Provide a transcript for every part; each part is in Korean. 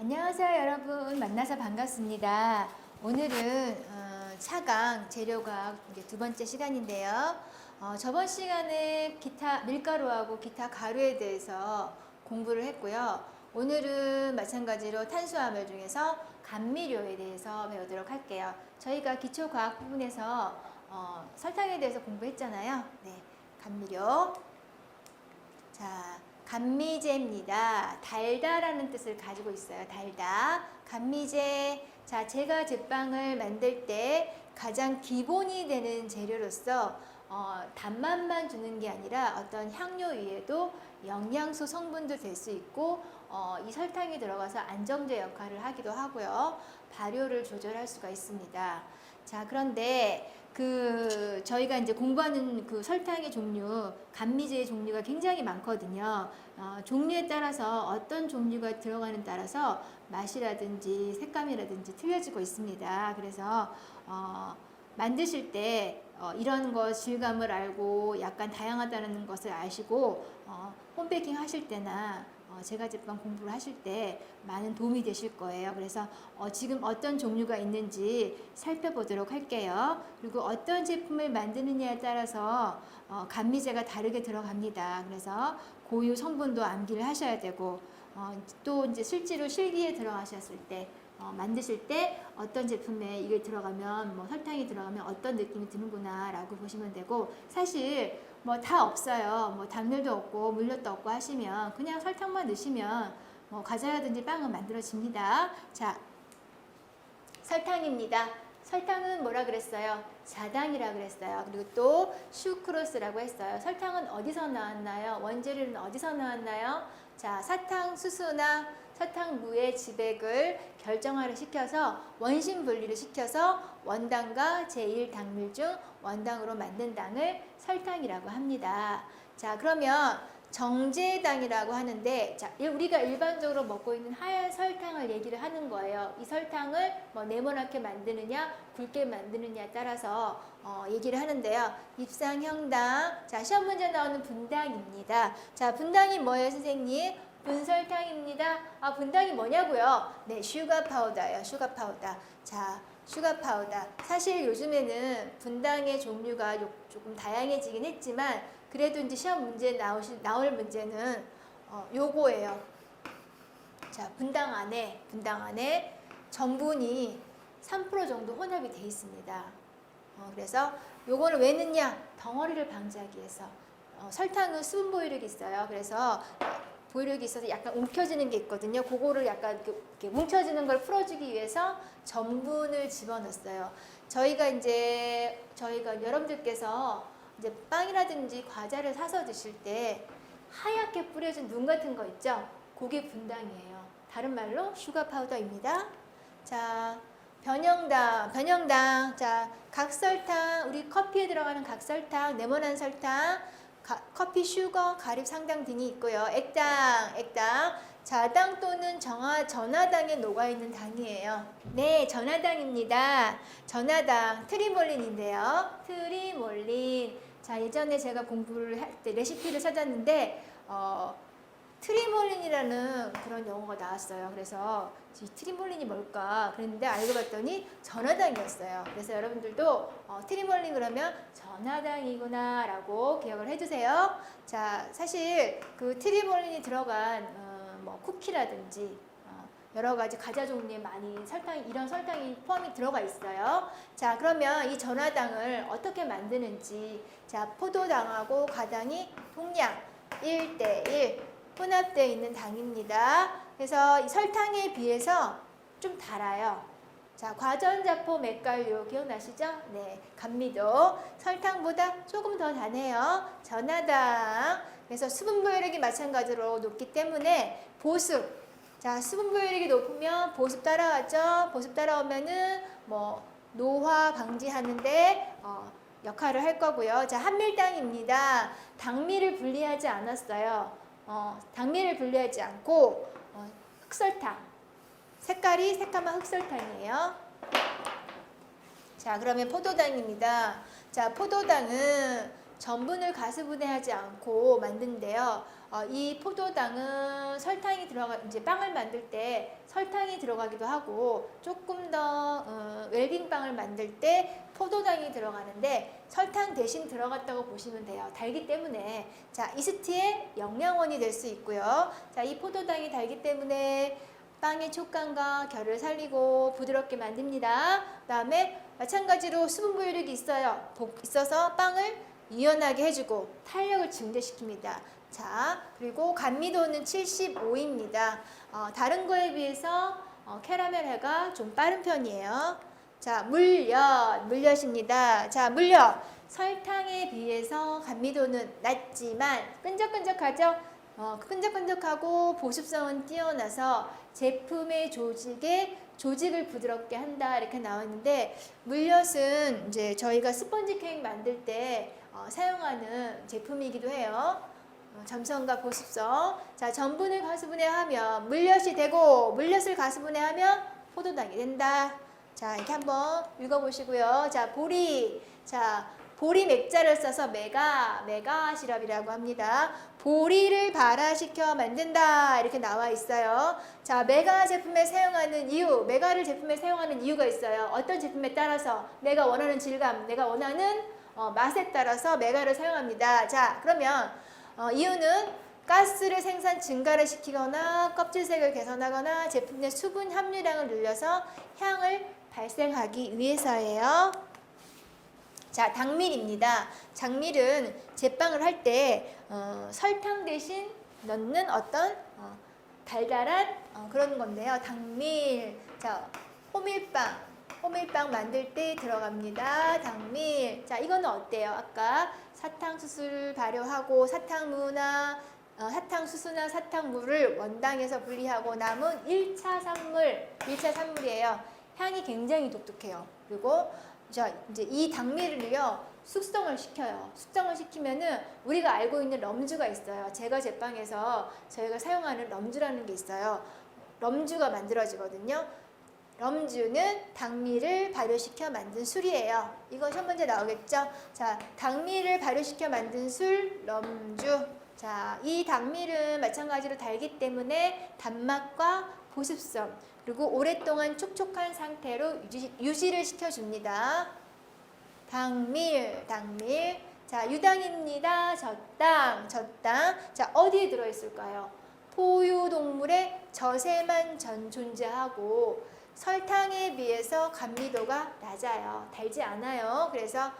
안녕하세요 여러분, 만나서 반갑습니다. 오늘은 차강 재료과학 이제 두 번째 시간인데요. 저번 시간에 기타 밀가루하고 기타 가루에 대해서 공부를 했고요. 오늘은 마찬가지로 탄수화물 중에서 감미료에 대해서 배우도록 할게요. 저희가 기초과학 부분에서 설탕에 대해서 공부했잖아요. 네, 감미료. 자, 감미제입니다. 달다라는 뜻을 가지고 있어요. 달다. 감미제. 자, 제가 제빵을 만들 때 가장 기본이 되는 재료로서 단맛만 주는 게 아니라 어떤 향료 위에도 영양소 성분도 될 수 있고 이 설탕이 들어가서 안정제 역할을 하기도 하고요. 발효를 조절할 수가 있습니다. 자, 그런데 저희가 이제 공부하는 그 설탕의 종류, 감미제의 종류가 굉장히 많거든요. 종류에 따라서 어떤 종류가 들어가는 따라서 맛이라든지 색감이라든지 틀려지고 있습니다. 그래서 만드실 때 이런 거 질감을 알고 약간 다양하다는 것을 아시고 홈베이킹 하실 때나 제가 제빵 공부를 하실 때 많은 도움이 되실 거예요. 그래서 지금 어떤 종류가 있는지 살펴보도록 할게요. 그리고 어떤 제품을 만드느냐에 따라서 감미제가 다르게 들어갑니다. 그래서 고유 성분도 암기를 하셔야 되고 또 이제 실제로 실기에 들어가셨을 때 만드실 때 어떤 제품에 이게 들어가면 뭐 설탕이 들어가면 어떤 느낌이 드는구나 라고 보시면 되고, 사실 뭐 다 없어요. 뭐 당면도 없고 물엿도 없고 하시면 그냥 설탕만 넣으시면 뭐 과자라든지 빵은 만들어집니다. 자, 설탕입니다. 설탕은 뭐라 그랬어요? 자당이라 그랬어요. 그리고 또 슈크로스라고 했어요. 설탕은 어디서 나왔나요? 원재료는 어디서 나왔나요? 자, 사탕수수나 사탕무의 지백을 결정화를 시켜서 원심 분리를 시켜서 원당과 제1당밀 중 원당으로 만든 당을 설탕이라고 합니다. 자, 그러면 정제당이라고 하는데, 자, 우리가 일반적으로 먹고 있는 하얀 설탕을 얘기를 하는 거예요. 이 설탕을 뭐 네모나게 만드느냐 굵게 만드느냐에 따라서 얘기를 하는데요. 입상형당. 자, 시험 문제 나오는 분당입니다. 자, 분당이 뭐예요, 선생님? 분설탕입니다. 분당이 뭐냐고요? 네, 슈가 파우더예요. 슈가 파우더. 자, 슈가 파우더. 사실 요즘에는 분당의 종류가 조금 다양해지긴 했지만 그래도 이제 시험 문제 나올 문제는 요거예요. 자, 분당 안에 전분이 3% 정도 혼합이 돼 있습니다. 그래서 요거를 왜 넣냐? 덩어리를 방지하기 위해서. 설탕은 수분 보유력이 있어요. 그래서 보유력이 있어서 약간 움켜지는 게 있거든요. 그거를 약간 이렇게 뭉쳐지는 걸 풀어주기 위해서 전분을 집어넣었어요. 저희가 여러분들께서 이제 빵이라든지 과자를 사서 드실 때 하얗게 뿌려진 눈 같은 거 있죠? 그게 분당이에요. 다른 말로 슈가 파우더입니다. 자, 변형당. 자, 각설탕, 우리 커피에 들어가는 각설탕, 네모난 설탕, 커피 슈거, 가립 상당 등이 있고요. 액당. 자당 또는 전하당에 녹아있는 당이에요. 네, 전하당입니다. 전하당, 트리몰린인데요. 트리몰린. 자, 예전에 제가 공부를 할 때 레시피를 찾았는데 트리몰린이라는 그런 용어가 나왔어요. 그래서 이 트리몰린이 뭘까 그랬는데 알고 봤더니 전하당이었어요. 그래서 여러분들도 트리몰린 그러면 전하당이구나 라고 기억을 해주세요. 자, 사실 그 트리몰린이 들어간 뭐 쿠키라든지 여러 가지 과자 종류에 많이 이런 설탕이 포함이 들어가 있어요. 자, 그러면 이 전하당을 어떻게 만드는지. 자, 포도당하고 가당이 동량 1대1 혼합되어 있는 당입니다. 그래서 이 설탕에 비해서 좀 달아요. 자, 과전자포 맥가류 기억나시죠? 네, 감미도 설탕보다 조금 더 다네요. 전하당. 그래서 수분 보유력이 마찬가지로 높기 때문에 보습. 자, 수분 보유력이 높으면 보습 따라가죠. 보습 따라오면은 뭐 노화 방지하는데 역할을 할 거고요. 자, 한밀당입니다. 당미를 분리하지 않았어요. 당미를 분리하지 않고 흑설탕. 색깔이 새까만 흑설탕이에요. 자, 그러면 포도당입니다. 자, 포도당은 전분을 가스분해하지 않고 만든데요. 이 포도당은 설탕이 이제 빵을 만들 때 설탕이 들어가기도 하고 조금 더 웰빙빵을 만들 때 포도당이 들어가는데 설탕 대신 들어갔다고 보시면 돼요. 달기 때문에. 자, 이스트의 영양원이 될 수 있고요. 자, 이 포도당이 달기 때문에 빵의 촉감과 결을 살리고 부드럽게 만듭니다. 그 다음에 마찬가지로 수분 보유력이 있어서 빵을 유연하게 해주고 탄력을 증대시킵니다. 자, 그리고 감미도는 75입니다. 다른 거에 비해서 캐러멜해가 좀 빠른 편이에요. 자, 물엿입니다. 자, 물엿. 설탕에 비해서 감미도는 낮지만 끈적끈적하죠? 끈적끈적하고 보습성은 뛰어나서 제품의 조직을 부드럽게 한다 이렇게 나와 있는데 물엿은 이제 저희가 스펀지 케이크 만들 때 사용하는 제품이기도 해요. 점성과 보습성. 자, 전분을 가스분해하면 물엿이 되고 물엿을 가스분해하면 포도당이 된다. 자, 이렇게 한번 읽어보시고요. 자, 보리. 자, 보리 맥자를 써서 메가 시럽이라고 합니다. 보리를 발화시켜 만든다 이렇게 나와 있어요. 자, 메가 제품에 사용하는 이유, 메가를 제품에 사용하는 이유가 있어요. 어떤 제품에 따라서 내가 원하는 질감, 내가 원하는 맛에 따라서 메가를 사용합니다. 자, 그러면 이유는 가스를 생산 증가를 시키거나 껍질색을 개선하거나 제품 내 수분 함유량을 늘려서 향을 발생하기 위해서예요. 자, 당밀입니다. 당밀은 제빵을 할 때 설탕 대신 넣는 어떤 달달한 그런 건데요. 당밀. 자, 호밀빵 만들 때 들어갑니다. 당밀. 자, 이거는 어때요? 아까 사탕수수를 발효하고 사탕수수나 사탕물을 원당에서 분리하고 남은 1차 산물이에요. 향이 굉장히 독특해요. 그리고 자, 이제 이 당밀을요, 숙성을 시켜요. 숙성을 시키면은 우리가 알고 있는 럼주가 있어요. 제가 제빵에서 저희가 사용하는 럼주라는 게 있어요. 럼주가 만들어지거든요. 럼주는 당밀을 발효시켜 만든 술이에요. 이거 첫 번째 나오겠죠? 자, 당밀을 발효시켜 만든 술, 럼주. 자, 이 당밀은 마찬가지로 달기 때문에 단맛과 보습성, 그리고 오랫동안 촉촉한 상태로 유지를 시켜줍니다. 당밀. 자, 유당입니다. 젖당. 자, 어디에 들어있을까요? 포유동물의 젖에만 존재하고 설탕에 비해서 감미도가 낮아요. 달지 않아요. 그래서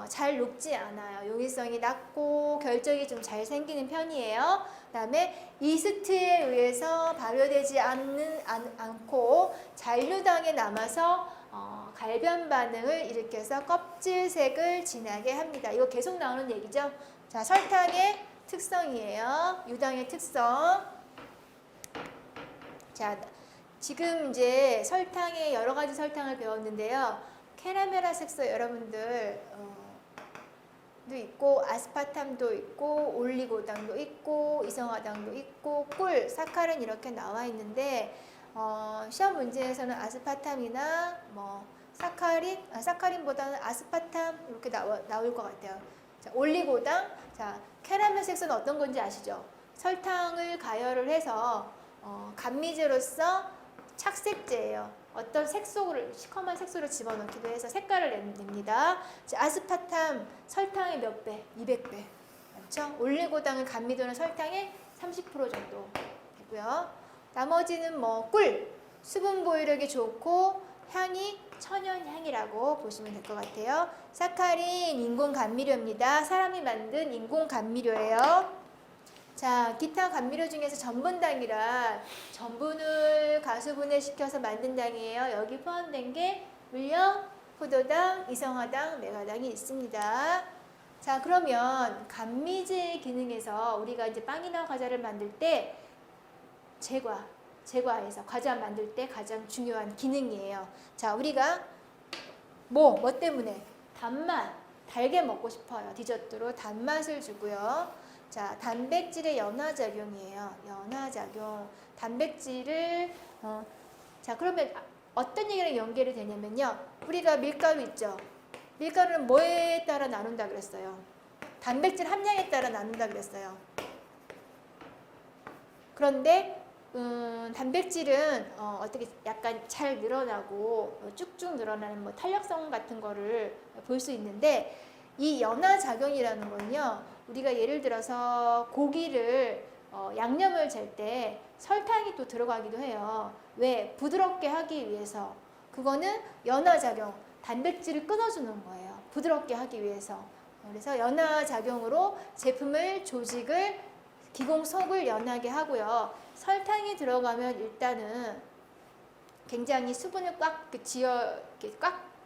잘 녹지 않아요. 용이성이 낮고 결정이 좀 잘 생기는 편이에요. 그 다음에 이스트에 의해서 발효되지 않고 잔류당에 남아서 갈변 반응을 일으켜서 껍질색을 진하게 합니다. 이거 계속 나오는 얘기죠. 자, 설탕의 특성이에요. 유당의 특성. 자, 지금 이제 설탕의 여러 가지 설탕을 배웠는데요. 캐라멜화 색소 여러분들 도 있고 아스파탐도 있고 올리고당도 있고 이성화당도 있고 꿀, 사카린 이렇게 나와 있는데 시험 문제에서는 아스파탐이나 뭐 사카린보다는 아스파탐 이렇게 나올 것 같아요. 자, 올리고당. 자, 캐러멜 색소는 어떤 건지 아시죠? 설탕을 가열을 해서 감미제로서 착색제예요. 어떤 시커먼 색소를 집어넣기도 해서 색깔을 냅니다. 자, 아스파탐 설탕의 몇 배? 200배. 맞죠? 올리고당은 감미도는 설탕의 30% 정도 되고요. 나머지는 뭐 꿀, 수분 보유력이 좋고 향이 천연향이라고 보시면 될 것 같아요. 사카린 인공 감미료입니다. 사람이 만든 인공 감미료예요. 자, 기타 감미료 중에서 전분당이란 전분을 가수분해시켜서 만든 당이에요. 여기 포함된 게 물엿, 포도당, 이성화당, 메가당이 있습니다. 자, 그러면 감미제의 기능에서 우리가 이제 빵이나 과자를 만들 때 제과에서 과자 만들 때 가장 중요한 기능이에요. 자, 우리가 뭐 때문에? 단맛, 달게 먹고 싶어요. 디저트로 단맛을 주고요. 자, 단백질의 연화작용이에요. 연화작용. 단백질을 자, 그러면 어떤 얘기랑 연결이 되냐면요. 우리가 밀가루 있죠. 밀가루는 뭐에 따라 나눈다 그랬어요? 단백질 함량에 따라 나눈다 그랬어요. 그런데 단백질은 어떻게 약간 잘 늘어나고 쭉쭉 늘어나는 뭐 탄력성 같은 거를 볼 수 있는데 이 연화작용이라는 거는요. 우리가 예를 들어서 고기를 양념을 잴 때 설탕이 또 들어가기도 해요. 왜? 부드럽게 하기 위해서. 그거는 연화작용, 단백질을 끊어주는 거예요. 부드럽게 하기 위해서. 그래서 연화작용으로 제품을 조직을 기공속을 연하게 하고요. 설탕이 들어가면 일단은 굉장히 수분을 꽉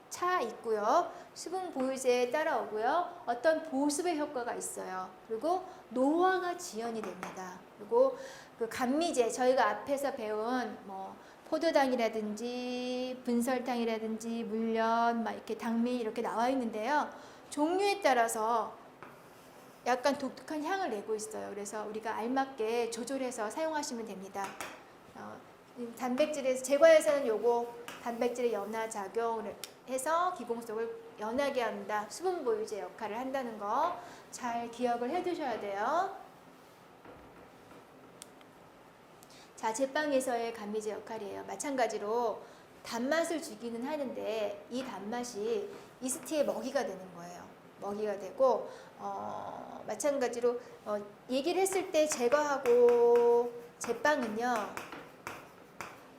차 있고요. 수분 보유제에 따라오고요. 어떤 보습의 효과가 있어요. 그리고 노화가 지연이 됩니다. 그리고 그 감미제, 저희가 앞에서 배운 뭐 포도당이라든지 분설탕이라든지 물엿, 막 이렇게 당미 이렇게 나와 있는데요. 종류에 따라서 약간 독특한 향을 내고 있어요. 그래서 우리가 알맞게 조절해서 사용하시면 됩니다. 단백질에서 제과에서는 요거 단백질의 연화작용을 해서 기공속을 연하게 한다. 수분 보유제 역할을 한다는 거 잘 기억을 해 두셔야 돼요. 자, 제빵에서의 감미제 역할이에요. 마찬가지로 단맛을 주기는 하는데 이 단맛이 이스트의 먹이가 되는 거예요. 먹이가 되고 마찬가지로 얘기를 했을 때 제과하고 제빵은요.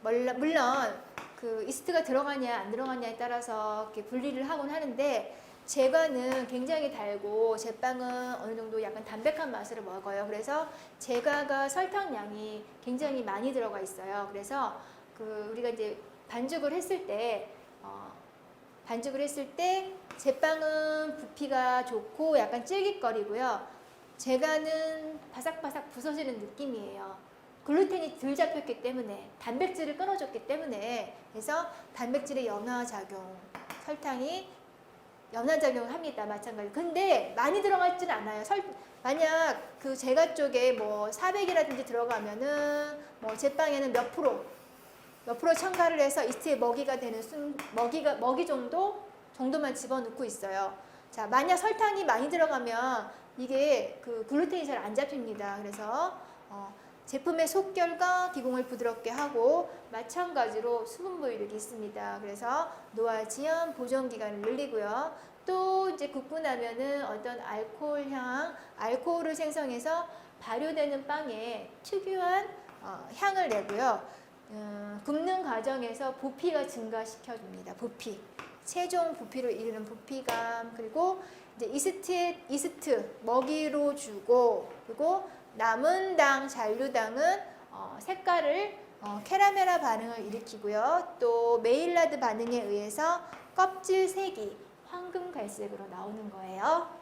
물론 그 이스트가 들어가냐 안 들어가냐에 따라서 이렇게 분리를 하곤 하는데 제과는 굉장히 달고 제빵은 어느 정도 약간 담백한 맛을 먹어요. 그래서 제과가 설탕량이 굉장히 많이 들어가 있어요. 그래서 그 우리가 이제 반죽을 했을 때 제빵은 부피가 좋고 약간 쫄깃거리고요. 제과는 바삭바삭 부서지는 느낌이에요. 글루텐이 덜 잡혔기 때문에 단백질을 끊어줬기 때문에 그래서 단백질의 연화작용, 설탕이 연화작용을 합니다. 마찬가지로. 근데 많이 들어갈지는 않아요. 만약 그 제과 쪽에 뭐 400이라든지 들어가면은 뭐 제빵에는 몇 프로 첨가를 해서 이스트의 먹이가 되는 먹이 정도만 집어넣고 있어요. 자, 만약 설탕이 많이 들어가면 이게 그 글루텐이 잘 안 잡힙니다. 그래서 제품의 속결과 기공을 부드럽게 하고 마찬가지로 수분 보유력이 있습니다. 그래서 노화 지연 보존 기간을 늘리고요. 또 이제 굽고 나면은 어떤 알코올을 생성해서 발효되는 빵에 특유한 향을 내고요. 굽는 과정에서 부피가 증가시켜줍니다. 부피. 최종 부피로 이르는 부피감, 그리고 이제 이스트 먹이로 주고, 그리고 남은 잔류당은 색깔을 캐라멜화 반응을 일으키고요. 또 메일라드 반응에 의해서 껍질 색이 황금 갈색으로 나오는 거예요.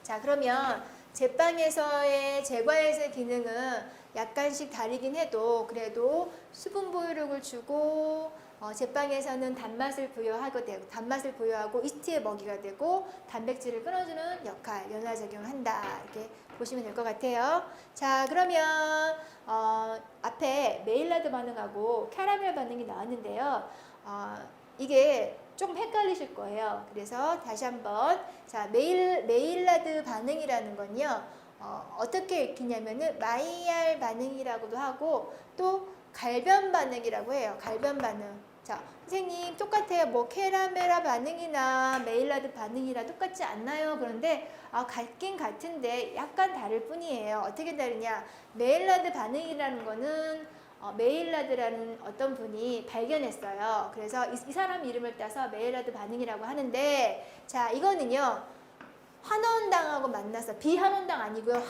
자, 그러면 제빵에서의 제과에서의 기능은 약간씩 다르긴 해도 그래도 수분 보유력을 주고 제빵에서는 단맛을 부여하고 이스트의 먹이가 되고 단백질을 끊어주는 역할, 연화작용을 한다. 이렇게 보시면 될 것 같아요. 자, 그러면 앞에 메일라드 반응하고 캐러멜 반응이 나왔는데요. 이게 조금 헷갈리실 거예요. 그래서 다시 한번 자, 메일라드 반응이라는 건요. 어떻게 읽히냐면은 마이얄 반응이라고도 하고 또 갈변 반응이라고 해요. 갈변 반응. 자, 선생님 똑같아요. 뭐 캐라멜화 반응이나 메일라드 반응이라 똑같지 않나요? 그런데 같긴 같은데 약간 다를 뿐이에요. 어떻게 다르냐? 메일라드 반응이라는 거는 메일라드라는 어떤 분이 발견했어요. 그래서 이 사람 이름을 따서 메일라드 반응이라고 하는데 자, 이거는요. 환원당하고 만나서 비환원당 아니고요.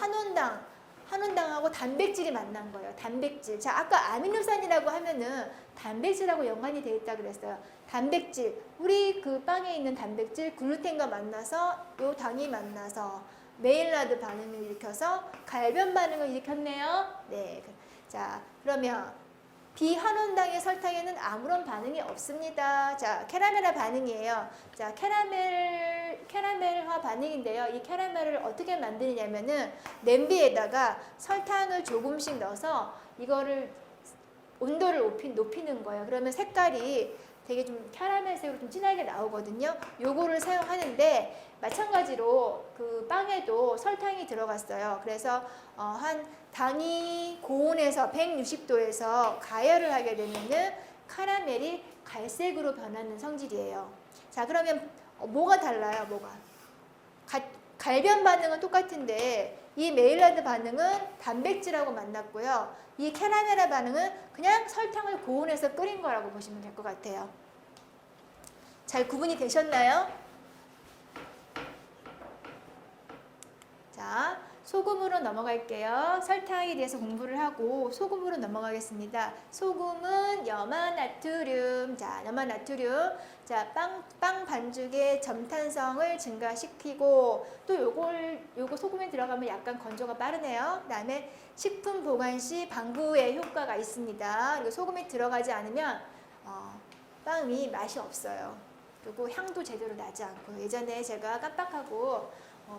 환원당하고 단백질이 만난 거예요. 단백질. 자, 아까 아미노산이라고 하면은 단백질하고 연관이 되어 있다고 그랬어요. 단백질. 우리 그 빵에 있는 단백질 글루텐과 만나서 요 당이 만나서 메일라드 반응을 일으켜서 갈변 반응을 일으켰네요. 네. 자, 그러면 비환원당의 설탕에는 아무런 반응이 없습니다. 자, 캐러멜화 반응이에요. 자, 캐러멜화 반응인데요. 이 캐러멜을 어떻게 만드냐면은 냄비에다가 설탕을 조금씩 넣어서 이거를 온도를 높이는 거예요. 그러면 색깔이 되게 좀 캐러멜색으로 좀 진하게 나오거든요. 요거를 사용하는데 마찬가지로 그 빵에도 설탕이 들어갔어요. 그래서 한 당이 고온에서 160도에서 가열을 하게 되면은 카라멜이 갈색으로 변하는 성질이에요. 자, 그러면 뭐가 달라요? 뭐가? 갈변 반응은 똑같은데 이 메일라드 반응은 단백질하고 만났고요. 이 캐러멜의 반응은 그냥 설탕을 고온에서 끓인 거라고 보시면 될 것 같아요. 잘 구분이 되셨나요? 자, 소금으로 넘어갈게요. 설탕에 대해서 공부를 하고 소금으로 넘어가겠습니다. 소금은 염화나트륨. 자, 염화나트륨. 자, 빵 반죽의 점탄성을 증가시키고 또 요거 소금에 들어가면 약간 건조가 빠르네요. 그다음에 식품 보관 시 방부의 효과가 있습니다. 그리고 소금이 들어가지 않으면 빵이 맛이 없어요. 그리고 향도 제대로 나지 않고 예전에 제가 깜빡하고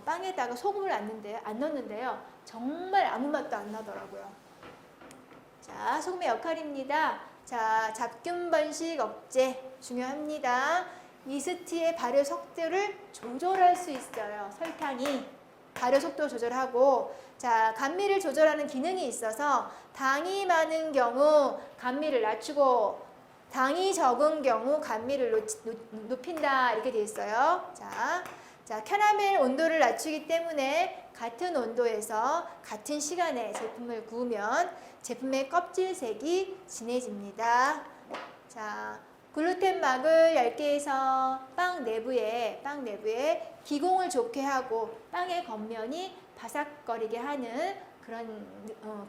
빵에다가 소금을 안 넣었는데요. 정말 아무 맛도 안 나더라고요. 자, 소금의 역할입니다. 자, 잡균 번식 억제 중요합니다. 이스트의 발효 속도를 조절할 수 있어요. 설탕이 발효 속도 조절하고 자, 감미를 조절하는 기능이 있어서 당이 많은 경우 감미를 낮추고 당이 적은 경우 감미를 높인다 이렇게 돼 있어요. 자, 캐러멜 온도를 낮추기 때문에 같은 온도에서 같은 시간에 제품을 구우면 제품의 껍질색이 진해집니다. 자, 글루텐막을 얇게 해서 빵 내부에 기공을 좋게 하고 빵의 겉면이 바삭거리게 하는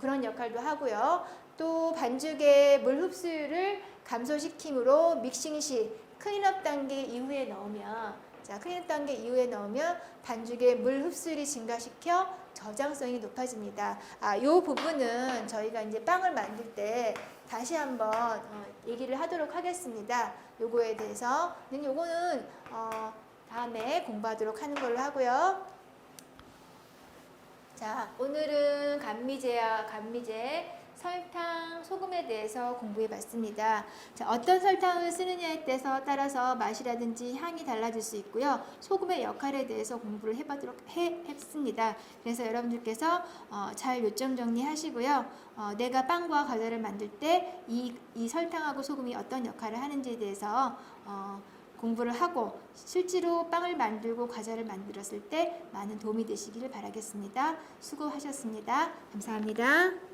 그런 역할도 하고요. 또 반죽의 물 흡수율을 감소시키므로 믹싱 시 클린업 단계 이후에 넣으면 클린업 단계 이후에 넣으면 반죽의 물 흡수율이 증가시켜 저장성이 높아집니다. 이 부분은 저희가 이제 빵을 만들 때 다시 한번 얘기를 하도록 하겠습니다. 요거에 대해서. 요거는 다음에 공부하도록 하는 걸로 하고요. 자, 오늘은 감미제, 설탕, 소금에 대해서 공부해 봤습니다. 자, 어떤 설탕을 쓰느냐에 따라서 맛이라든지 향이 달라질 수 있고요. 소금의 역할에 대해서 공부를 했습니다. 그래서 여러분들께서 잘 요점 정리하시고요. 내가 빵과 과자를 만들 때 이 설탕하고 소금이 어떤 역할을 하는지에 대해서 공부를 하고 실제로 빵을 만들고 과자를 만들었을 때 많은 도움이 되시기를 바라겠습니다. 수고하셨습니다. 감사합니다.